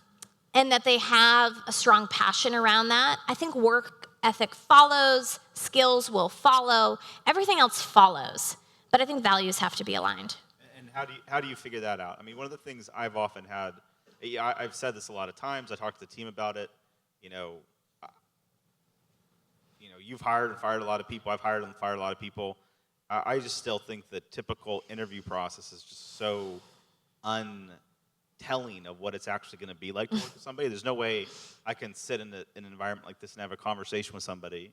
that they have a strong passion around that, I think work ethic follows, skills will follow, everything else follows. But I think values have to be aligned. And how do you figure that out? I mean, one of the things I've often had, I've said this a lot of times, I talked to the team about it, you've hired and fired a lot of people, I've hired and fired a lot of people. I just still think the typical interview process is just so untelling of what it's actually going to be like to work with somebody. There's no way I can sit in an environment like this and have a conversation with somebody.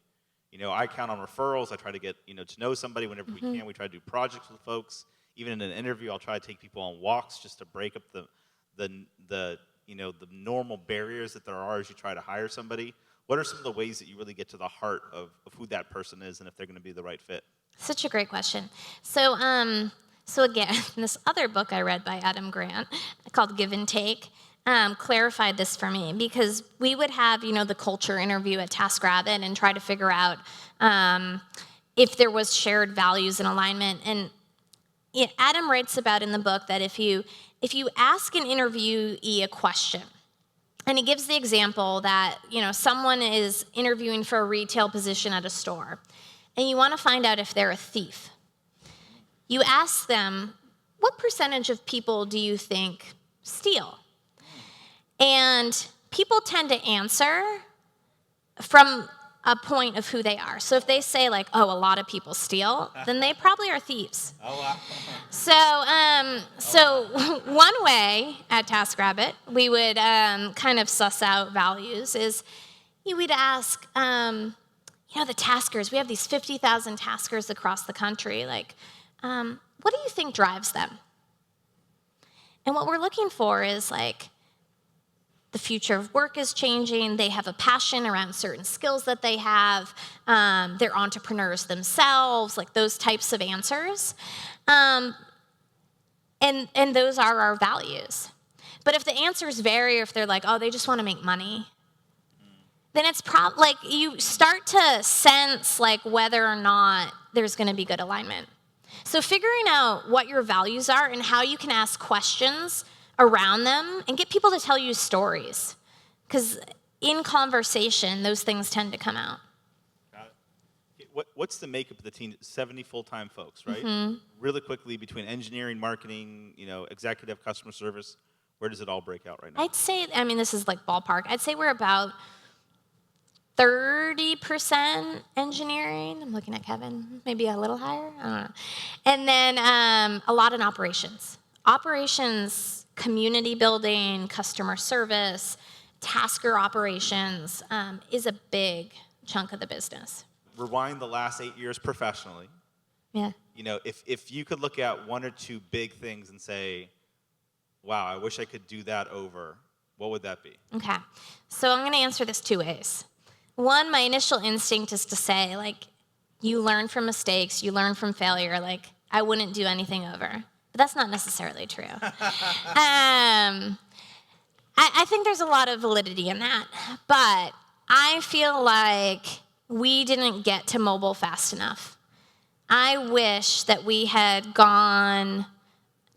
I count on referrals. I try to get to know somebody whenever we can. We try to do projects with folks. Even in an interview, I'll try to take people on walks just to break up the normal barriers that there are as you try to hire somebody. What are some of the ways that you really get to the heart of who that person is and if they're going to be the right fit? Such a great question. So again, this other book I read by Adam Grant called Give and Take clarified this for me, because we would have, the culture interview at TaskRabbit and try to figure out if there was shared values and alignment. And Adam writes about in the book that if you ask an interviewee a question, and he gives the example that, someone is interviewing for a retail position at a store, and you want to find out if they're a thief. You ask them, what percentage of people do you think steal? And people tend to answer from a point of who they are. So if they say a lot of people steal, then they probably are thieves. Oh, wow. So one way at TaskRabbit we would kind of suss out values is we'd ask, the taskers. We have these 50,000 taskers across the country. What do you think drives them? And what we're looking for is the future of work is changing. They have a passion around certain skills that they have. They're entrepreneurs themselves, those types of answers. And those are our values. But if the answers vary, or if they're they just want to make money, then it's you start to sense whether or not there's going to be good alignment. So figuring out what your values are and how you can ask questions around them and get people to tell you stories, because in conversation those things tend to come out. Got it. What's the makeup of the team? 70 full-time folks, right? Mm-hmm. Really quickly, between engineering, marketing, executive, customer service, where does it all break out right now? I'd say, this is ballpark, I'd say we're about 30% engineering. I'm looking at Kevin, maybe a little higher, I don't know. And then a lot in operations. Operations, community building, customer service, tasker operations is a big chunk of the business. Rewind the last 8 years professionally. Yeah. If you could look at one or two big things and say, wow, I wish I could do that over, what would that be? Okay. So I'm going to answer this two ways. One, my initial instinct is to say, you learn from mistakes, you learn from failure, I wouldn't do anything over. But That's not necessarily true. I think there's a lot of validity in that, but I feel like we didn't get to mobile fast enough. I wish that we had gone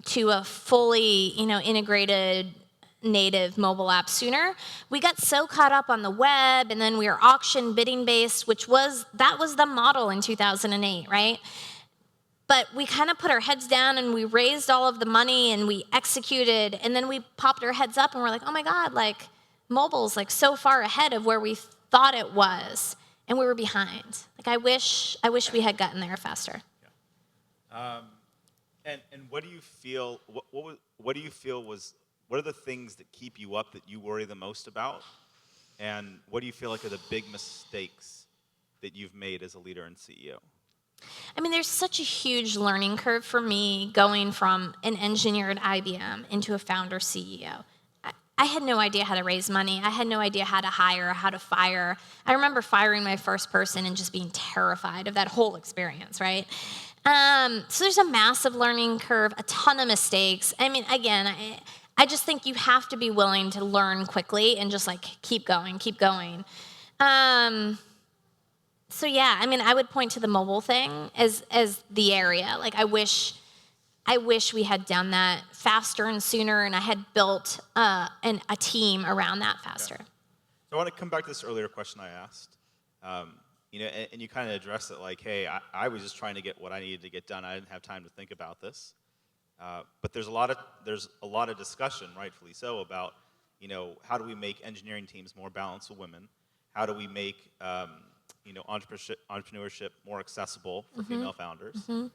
to a fully, integrated native mobile app sooner. We got so caught up on the web, and then we were auction bidding based, that was the model in 2008, right? But we kind of put our heads down and we raised all of the money and we executed, and then we popped our heads up and we're like, oh my God, like mobile's like so far ahead of where we thought it was, and we were behind. Like I wish we had gotten there faster. Yeah. And what do you feel? What do you feel was? What are the things that keep you up that you worry the most about? And what do you feel like are the big mistakes that you've made as a leader and CEO? I mean, there's such a huge learning curve for me going from an engineer at IBM into a founder CEO. I had no idea how to raise money. I had no idea how to hire, how to fire. I remember firing my first person and just being terrified of that whole experience, right? So there's a massive learning curve, a ton of mistakes. I mean, again, I just think you have to be willing to learn quickly and just like keep going. So yeah, I mean, I would point to the mobile thing as the area. Like I wish we had done that faster and sooner, and I had built a team around that faster. Okay. So I want to come back to this earlier question I asked. And you kind of addressed it like, hey, I was just trying to get what I needed to get done. I didn't have time to think about this. But there's a lot of discussion, rightfully so, about how do we make engineering teams more balanced with women? How do we make entrepreneurship more accessible for female founders? Mm-hmm.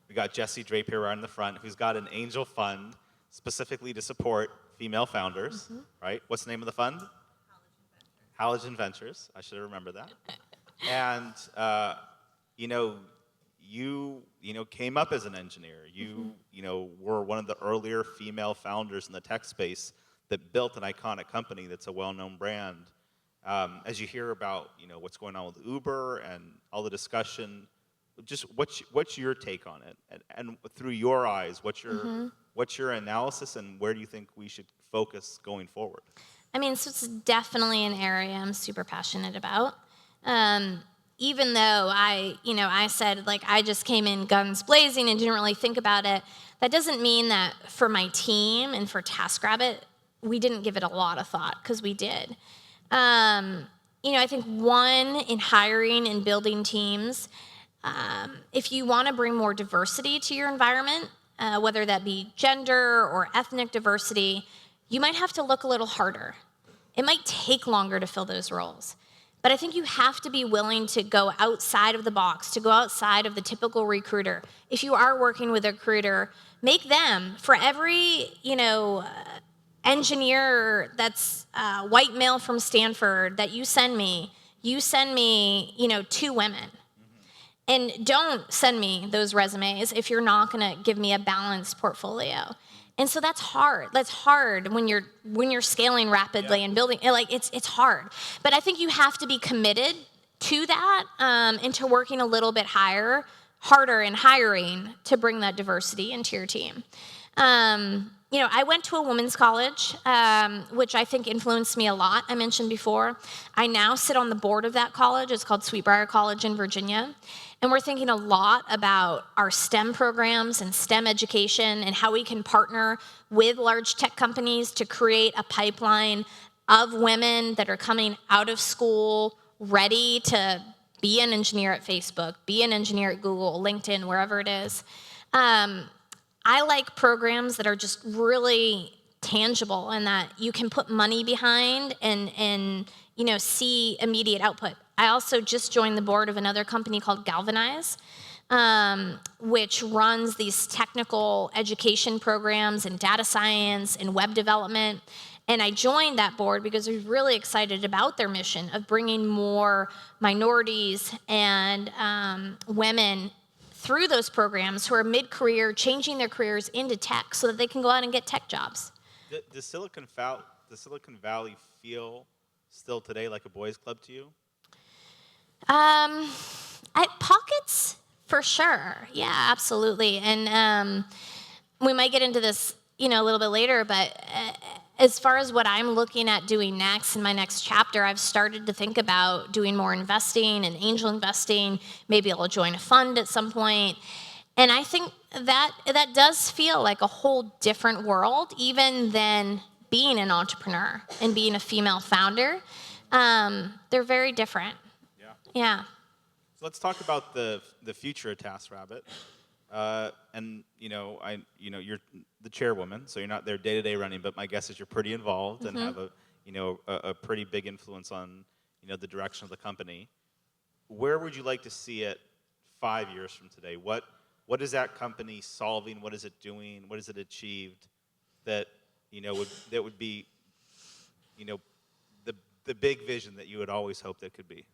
We got Jesse Draper right in the front, who's got an angel fund specifically to support female founders, right? What's the name of the fund? Halogen Ventures. I should have remembered that. And you came up as an engineer. You were one of the earlier female founders in the tech space that built an iconic company that's a well-known brand. As you hear about what's going on with Uber and all the discussion, just what's your take on it, and through your eyes, what's your analysis, and where do you think we should focus going forward? I mean, so it's definitely an area I'm super passionate about. Even though I said like I just came in guns blazing and didn't really think about it, that doesn't mean that for my team and for TaskRabbit we didn't give it a lot of thought, because we did. I think one, in hiring and building teams, if you want to bring more diversity to your environment, whether that be gender or ethnic diversity, you might have to look a little harder. It might take longer to fill those roles. But I think you have to be willing to go outside of the box, to go outside of the typical recruiter. If you are working with a recruiter, make them, for every, engineer that's white male from Stanford that you send me 2 women. And don't send me those resumes if you're not going to give me a balanced portfolio. And so that's hard. That's hard when you're scaling rapidly and building. It's hard. But I think you have to be committed to that and to working a little bit harder in hiring to bring that diversity into your team. I went to a women's college, which I think influenced me a lot. I mentioned before. I now sit on the board of that college. It's called Sweetbriar College in Virginia. And we're thinking a lot about our STEM programs and STEM education and how we can partner with large tech companies to create a pipeline of women that are coming out of school ready to be an engineer at Facebook, be an engineer at Google, LinkedIn, wherever it is. I like programs that are just really tangible and that you can put money behind and see immediate output. I also just joined the board of another company called Galvanize, which runs these technical education programs in data science and web development. And I joined that board because I was really excited about their mission of bringing more minorities and women through those programs who are mid-career, changing their careers into tech so that they can go out and get tech jobs. Does Silicon Valley feel still today like a boys' club to you? At pockets, for sure. Yeah, absolutely. And we might get into this, a little bit later, but as far as what I'm looking at doing next in my next chapter, I've started to think about doing more investing and angel investing. Maybe I'll join a fund at some point. And I think that does feel like a whole different world, even than being an entrepreneur and being a female founder. They're very different. Yeah. So let's talk about the future of TaskRabbit. And you're the chairwoman, so you're not there day to day running. But my guess is you're pretty involved and have a pretty big influence on the direction of the company. Where would you like to see it 5 years from today? What is that company solving? What is it doing? What has it achieved that would be the big vision that you would always hope that could be?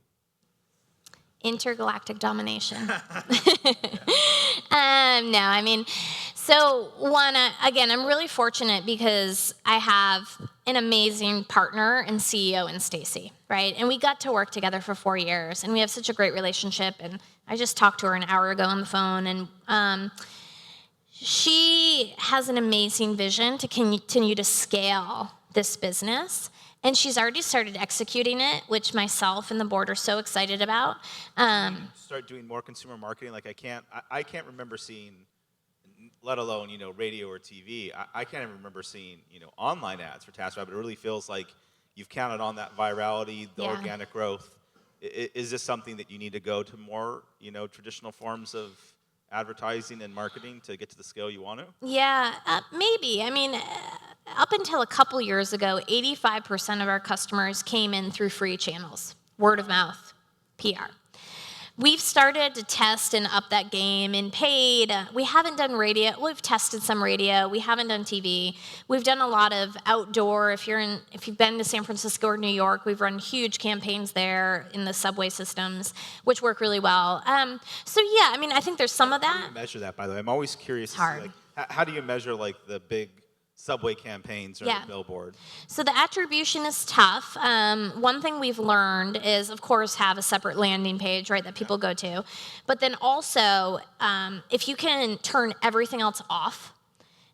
Intergalactic domination. No, I mean, so one, again, I'm really fortunate because I have an amazing partner and CEO in Stacy, right? And we got to work together for 4 years, and we have such a great relationship. And I just talked to her an hour ago on the phone, and she has an amazing vision to continue to scale this business. And she's already started executing it, which myself and the board are so excited about. Start doing more consumer marketing. Like I can't remember seeing, let alone radio or TV. I can't even remember seeing online ads for TaskRabbit. It really feels like you've counted on that virality, the organic growth. Is this something that you need to go to more traditional forms of advertising and marketing to get to the scale you want to? Yeah, maybe. I mean, up until a couple years ago, 85% of our customers came in through free channels, word of mouth, PR. We've started to test and up that game in paid. We haven't done radio. We've tested some radio. We haven't done TV. We've done a lot of outdoor. If you've been to San Francisco or New York, we've run huge campaigns there in the subway systems, which work really well. So yeah, I mean, I think there's some of that. How do you measure that, by the way? I'm always curious. It's hard. How do you measure the big subway campaigns or a billboard? So the attribution is tough. One thing we've learned is, of course, have a separate landing page, right, that people go to. But then also, if you can turn everything else off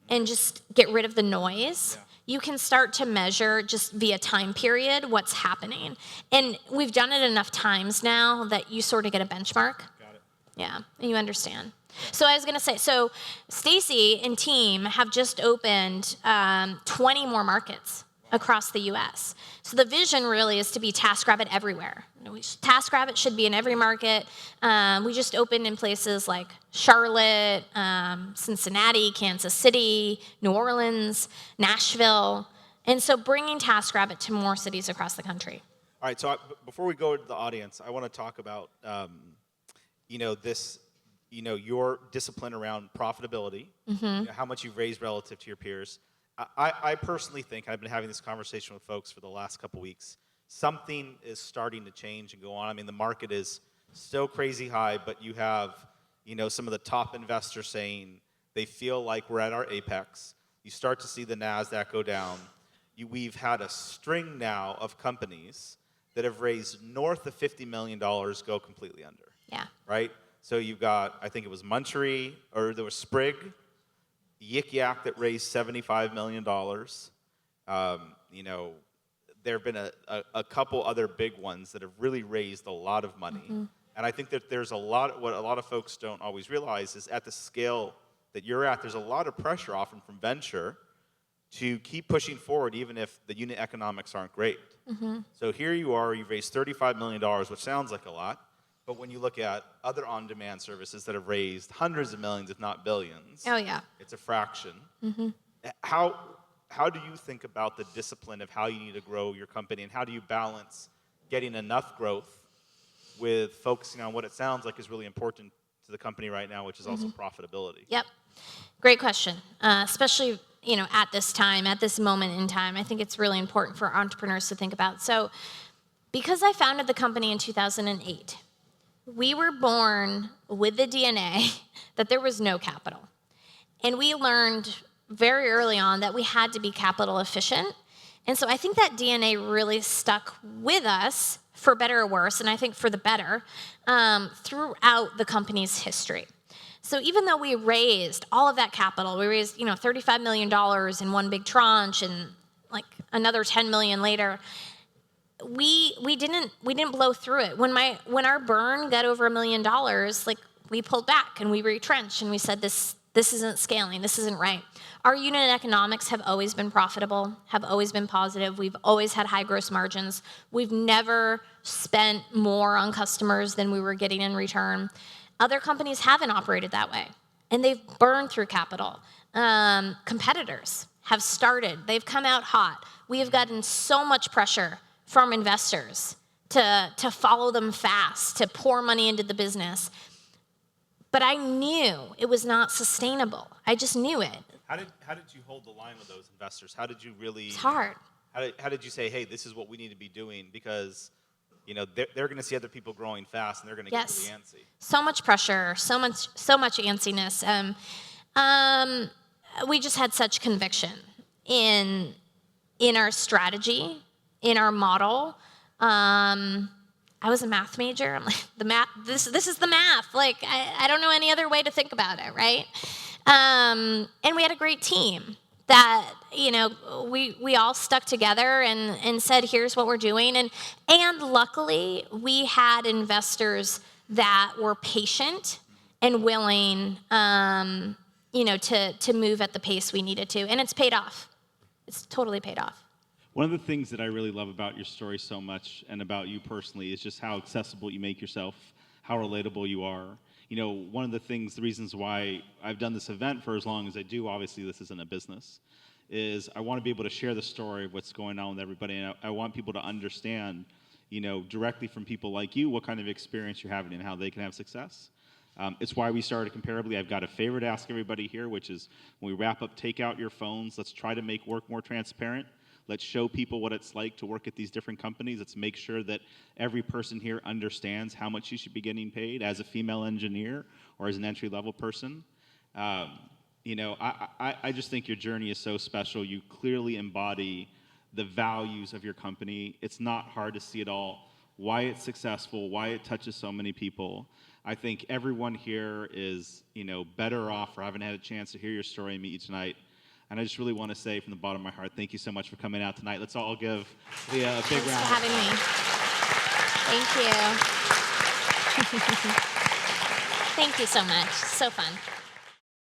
and just get rid of the noise, you can start to measure just via time period what's happening. And we've done it enough times now that you sort of get a benchmark. Got it. Yeah, and you understand. So I was going to say, so Stacy and team have just opened 20 more markets across the U.S. So the vision really is to be TaskRabbit everywhere. TaskRabbit should be in every market. We just opened in places like Charlotte, Cincinnati, Kansas City, New Orleans, Nashville. And so bringing TaskRabbit to more cities across the country. All right, so before we go to the audience, I want to talk about, this... your discipline around profitability, how much you've raised relative to your peers. I personally think, I've been having this conversation with folks for the last couple weeks, something is starting to change and go on. I mean, the market is still crazy high, but you have, some of the top investors saying they feel like we're at our apex. You start to see the NASDAQ go down. We've had a string now of companies that have raised north of $50 million go completely under. Yeah. Right? So you've got, I think it was Munchery, or there was Sprig, Yik Yak that raised $75 million. There have been a couple other big ones that have really raised a lot of money. Mm-hmm. And I think that there's what a lot of folks don't always realize is at the scale that you're at, there's a lot of pressure often from venture to keep pushing forward even if the unit economics aren't great. Mm-hmm. So here you are, you've raised $35 million, which sounds like a lot. But when you look at other on-demand services that have raised hundreds of millions, if not billions, it's a fraction. Mm-hmm. How do you think about the discipline of how you need to grow your company, and how do you balance getting enough growth with focusing on what it sounds like is really important to the company right now, which is also profitability? Yep. Great question. Especially, at this time, at this moment in time, I think it's really important for entrepreneurs to think about. So because I founded the company in 2008, we were born with the DNA that there was no capital. And we learned very early on that we had to be capital efficient. And so I think that DNA really stuck with us, for better or worse, and I think for the better, throughout the company's history. So even though we raised all of that capital, we raised, $35 million in one big tranche and like another 10 million later, we didn't blow through it. When our burn got over $1 million, like we pulled back and we retrenched and we said this isn't scaling, this isn't right. Our unit economics have always been profitable, have always been positive. We've always had high gross margins. We've never spent more on customers than we were getting in return. Other companies haven't operated that way, and they've burned through capital. Competitors have started. They've come out hot. We have gotten so much pressure from investors to follow them fast, to pour money into the business. But I knew it was not sustainable. I just knew it. How did you hold the line with those investors? How did you really? It's hard. How did you say, hey, this is what we need to be doing? Because they're going to see other people growing fast, and they're going to get really antsy. So much pressure, so much antsiness. We just had such conviction in our strategy, in our model. I was a math major. I'm like, the math. This is the math. Like I don't know any other way to think about it, right? And we had a great team that we all stuck together and said, here's what we're doing. And luckily, we had investors that were patient and willing, to move at the pace we needed to. And it's paid off. It's totally paid off. One of the things that I really love about your story so much and about you personally is just how accessible you make yourself, how relatable you are. One of the reasons why I've done this event for as long as I do, obviously this isn't a business, is I want to be able to share the story of what's going on with everybody. And I want people to understand, directly from people like you, what kind of experience you're having and how they can have success. It's why we started Comparably. I've got a favor to ask everybody here, which is when we wrap up, take out your phones. Let's try to make work more transparent. Let's show people what it's like to work at these different companies. Let's make sure that every person here understands how much you should be getting paid as a female engineer or as an entry-level person. I just think your journey is so special. You clearly embody the values of your company. It's not hard to see it all, why it's successful, why it touches so many people. I think everyone here is, better off for having had a chance to hear your story and meet you tonight. And I just really want to say from the bottom of my heart, thank you so much for coming out tonight. Let's all give Leah a big round. Thanks for having me. Thank you. Thank you so much. So fun.